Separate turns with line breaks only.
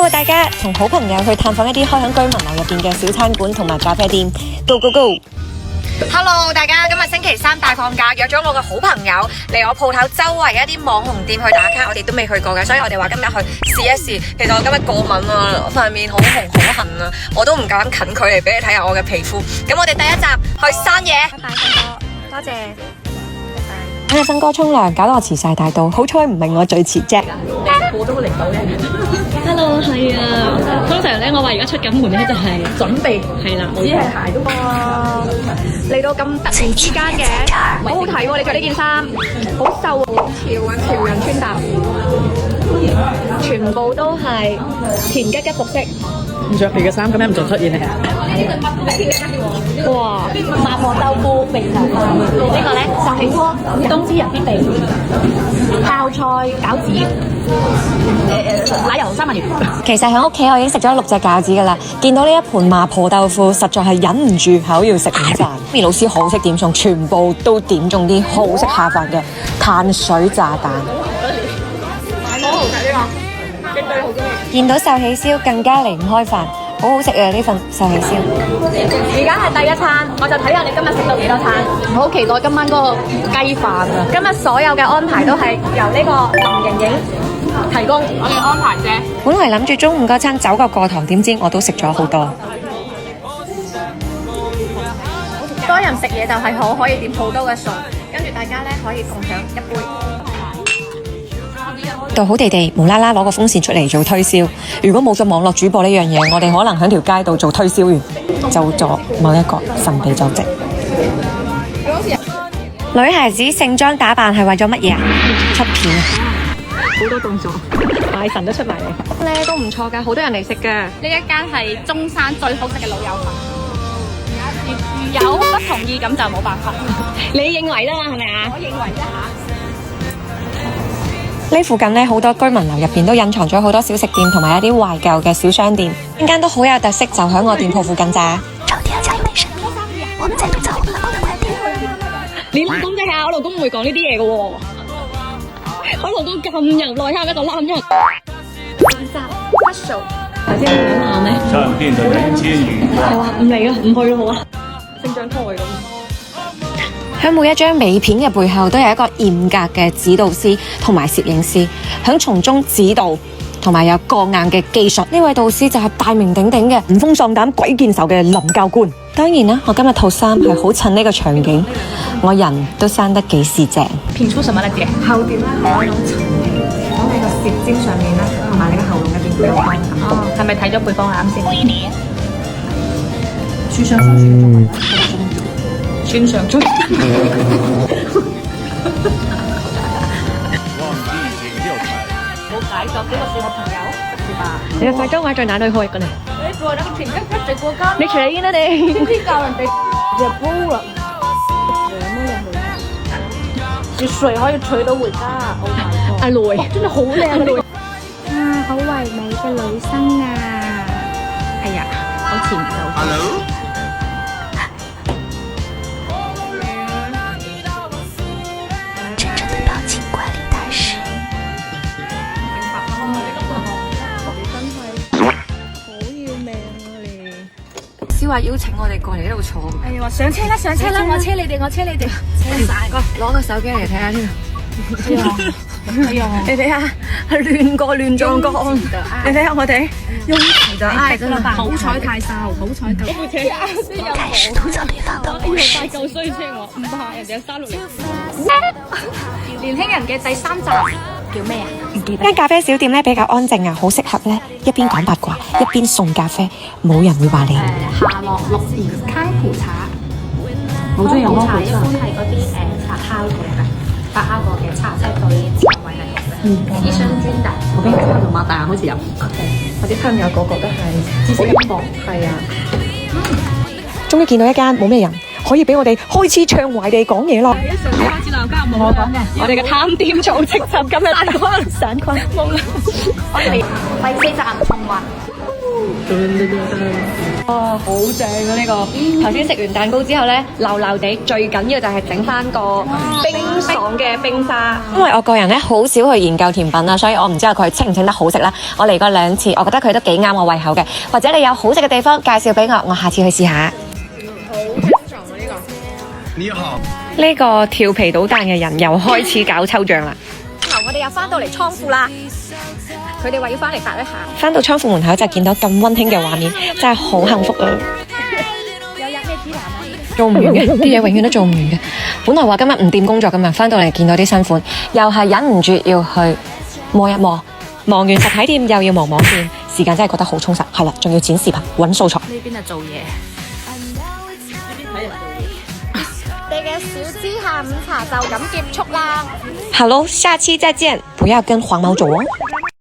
Hello， 大家同好朋友去探訪一啲開響居民樓入邊嘅小餐館同埋咖啡店 ，Go Go Go！Hello，
大家今日星期三大放假，約咗我嘅好朋友嚟我鋪頭周圍一啲網紅店去打卡，我哋都未去過嘅，所以我哋話今日去試一試。其實我今日過敏啊，塊面好紅好痕啊，我都唔夠膽近距離俾你睇下我嘅皮膚。咁我哋第一集去山野。拜拜，新哥，多謝。
今日新哥沖涼，搞到我遲晒大到，好彩唔係我最遲啫。
我都嚟到嘅。
Hello， 係啊。通常咧，我話而家出緊門咧就係準備，係啦，只係鞋都。
嚟到咁突然之間嘅，好好睇喎！你着呢件衫，好瘦喎，潮人穿搭，全部都係田吉吉服飾。
唔着皮嘅衫，咁樣唔做出現嚟啊！哇！麻婆豆腐明頭飯，呢個咧壽喜鍋，冬至人必備，泡菜餃子，奶油三文魚。
其實喺屋企我已經食咗6隻餃子噶啦，見到呢一盤麻婆豆腐，實在係忍唔住口要食午飯。咪老師好識點餸，全部都點中啲好識下飯嘅碳水炸彈。
好好睇呢個，絕對好中意。
見到壽喜燒更加離唔開飯，好好食啊！呢份壽喜燒。
而家係第一餐，我就睇下你今日食到幾多餐。我好期待今晚嗰個雞飯啊！今日所有嘅安排都係由呢個林瑩瑩提供，我哋安排啫。
本來諗住中午嗰餐走個過堂，點知我都食咗好多。
多人食嘢就係好，可以點好多嘅餸，跟住大家咧可以共享一杯。
到好地地無啦啦攞個風扇出嚟做推銷。如果冇咗網絡主播呢樣嘢，我哋可能喺條街度做推銷員，就咗某一個神秘組織。女孩子盛裝打扮係為咗乜嘢啊？出片啊！
好多動作，大神都出埋嚟。
咧都唔錯㗎，好多人嚟食㗎。
呢一間係中山最好食嘅老友粉，如有不同意咁就冇辦法。
你認為啦嘛，係咪啊？
我認為啫嚇。
呢附近呢，好多居民樓入邊都隱藏咗好多小食店同埋一啲懷舊嘅小商店，間間都好有特色，就喺我店鋪附近咋。
找第二家有點神秘，我們再吐槽我們老公的觀點。
你老公啫嚇，我老公唔會講呢啲嘢嘅喎。我老公咁入內坑一個男人。頭先你諗下咩？
上天就人間語。
係話唔嚟啦，唔去咯好啊。升張台咁。
喺每一張美片嘅背後，都有一個嚴格嘅指導師同埋攝影師，喺從中指導同埋有過硬嘅技術。呢位導師就係大名鼎鼎嘅唔風喪膽鬼見愁嘅林教官。當然啦，我今日套衫係好襯呢個場景，我人都生得幾時正。
片出什麼咧？姐
後點咧係一種陳皮，喺你個舌尖上面咧，同埋你個喉嚨入邊會有關感。
哦，係咪睇咗配方啊？啱先。
書上所說嘅中文
村上春。冇解咗，呢個是我朋友，是吧？
你嘅化妝畫在哪裏開嘅呢？
你做那個田雞一直過家，
你除煙啦你！
先知教人哋入煲啦。熱水可以取到回家。
阿雷，
真係好靚啊！雷。
啊，好唯美嘅女生啊！
哎呀，好前奏。
真正的表情管理大師。
師話邀請我哋過嚟呢度坐。
哎呀，上車啦，上車啦，我車你哋，我車你哋。車晒。
攞個手機嚟睇下先。
哎呀，
你睇下，亂過亂撞過。你睇下我哋，用詞就嗌真係。
好彩太瘦，好彩夠。部車
開始吐槽對方的故事。
大嚿衰車我，唔怕人哋有360。年輕人嘅第3集叫咩啊？唔記得。
間咖啡小店咧比較安靜啊，好適合咧一邊講八卦一邊送咖啡，冇人會話你。
夏洛綠兒康普茶，好中意飲茶，一般係嗰啲茶烤過嘅，發酵過嘅茶，即係對腸胃係好嘅。醫生專達，
我邊個同擘大眼好似有。
我啲朋友個個都係知識一博，係啊。
終於見到一間冇咩人，可以俾我哋開始暢懷地講嘢啦。
我講嘅，
我哋嘅探店組織就今日散坤冇啦。
我哋第4站同運。
哇，好正啊！呢個頭先食完蛋糕之後呢，流流地，最緊要就係整翻個冰爽嘅冰沙。因為我個人呢，好少去研究甜品啦，所以我唔知道佢清唔清得好食啦。我嚟過2次，我覺得佢都幾啱我胃口嘅。或者你有好食嘅地方介紹俾我，我下次去試下。
你好，
呢個調皮搗蛋嘅人又開始搞抽獎啦！
我哋又翻到嚟倉庫啦，佢哋話要翻嚟搭一下。
翻到倉庫門口就見到咁溫馨嘅畫面，真係好幸福啊！
有入咩指南啊？
做唔完嘅，啲嘢永遠都做唔完嘅。本來話今日唔掂工作噶嘛，翻到嚟見到啲新款，又係忍唔住要去摸一摸。忙完實體店又要忙網店，時間真係覺得好充實。係啦，仲要剪視頻、揾素材。
呢邊係做嘢。
你嘅小資下午茶就咁結束啦。
Hello，下期再見，不要跟黃毛走哦。